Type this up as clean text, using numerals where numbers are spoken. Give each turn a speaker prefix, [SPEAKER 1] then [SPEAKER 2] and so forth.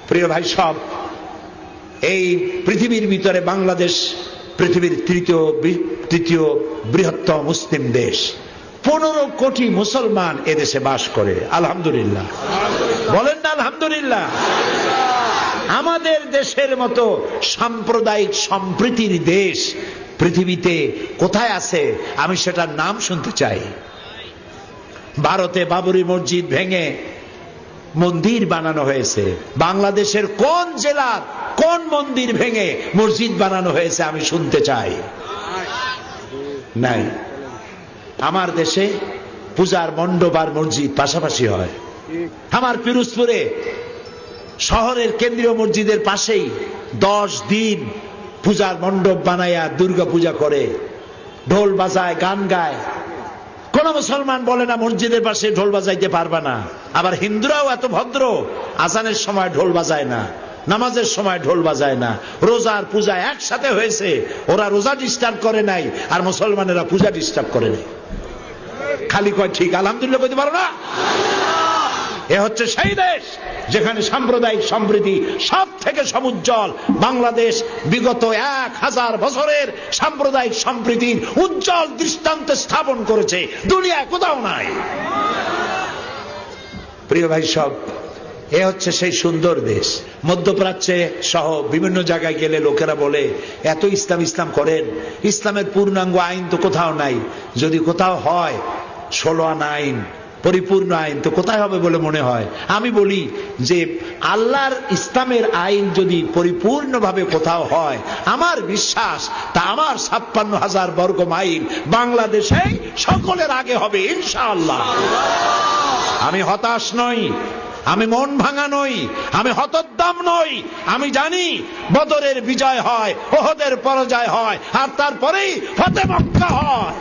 [SPEAKER 1] প্রিয় ভাই সব, এই পৃথিবীর ভিতরে বাংলাদেশ পৃথিবীর তৃতীয় বৃহত্তম মুসলিম দেশ। 15 কোটি মুসলমান এদেশে বাস করে। আলহামদুলিল্লাহ বলেন না আলহামদুলিল্লাহ। আমাদের দেশের মতো সাম্প্রদায়িক সম্প্রীতির দেশ পৃথিবীতে কোথায় আছে আমি সেটার নাম শুনতে চাই। ভারতে বাবরি মসজিদ ভেঙে মন্দির বানানো হয়েছে। বাংলাদেশের কোন জেলার কোন মন্দির ভেঙে মসজিদ বানানো হয়েছে আমি শুনতে চাই? নাই। আমার দেশে পূজার মণ্ডপ আর মসজিদ পাশাপাশি হয়। আমার পিরোজপুরে শহরের কেন্দ্রীয় মসজিদের পাশেই 10 দিন পূজার মণ্ডপ বানায়া দুর্গা পূজা করে, ঢোল বাজায়, গান গায়। কোন মুসলমান বলে না মসজিদের পাশে ঢোল বাজাইতে পারবে না। আবার হিন্দুরাও এত ভদ্র, আজানের সময় ঢোল বাজায় না, নামাজের সময় ঢোল বাজায় না। রোজার পূজা একসাথে হয়েছে, ওরা রোজা ডিস্টার্ব করে নাই আর মুসলমানেরা পূজা ডিস্টার্ব করে নাই। খালি কয় ঠিক আলহামদুলিল্লাহ কইতে পারো না? এ হচ্ছে সেই দেশ যেখানে সাম্প্রদায়িক সম্প্রীতি সব থেকে সমুজ্জ্বল। বাংলাদেশ বিগত 1000 বছরের সাম্প্রদায়িক সম্প্রীতির উজ্জ্বল দৃষ্টান্ত স্থাপন করেছে, দুনিয়া কোথাও নাই। প্রিয় ভাই সব, এ হচ্ছে সেই সুন্দর দেশ। মধ্যপ্রাচ্যে সহ বিভিন্ন জায়গায় গেলে লোকেরা বলে এত ইসলাম ইসলাম করেন, ইসলামের পূর্ণাঙ্গ আইন তো কোথাও নাই। যদি কোথাও হয় 16 আনা আইন, পরিপূর্ণ আইন তো কোথায় হবে বলে মনে হয়? আমি বলি যে আল্লাহর ইসলামের আইন যদি পরিপূর্ণভাবে কোথাও হয়, আমার বিশ্বাস তা আমার 56,000 বর্গ মাইল বাংলাদেশেই সকলের আগে হবে ইনশাআল্লাহ। আমি হতাশ নই, আমি মন ভাঙা নই, আমি হতোদ্দাম নই। আমি জানি বদরের বিজয় হয়, ওহদের পরাজয় হয়, আর তারপরেই ফতে মক্কা হয়।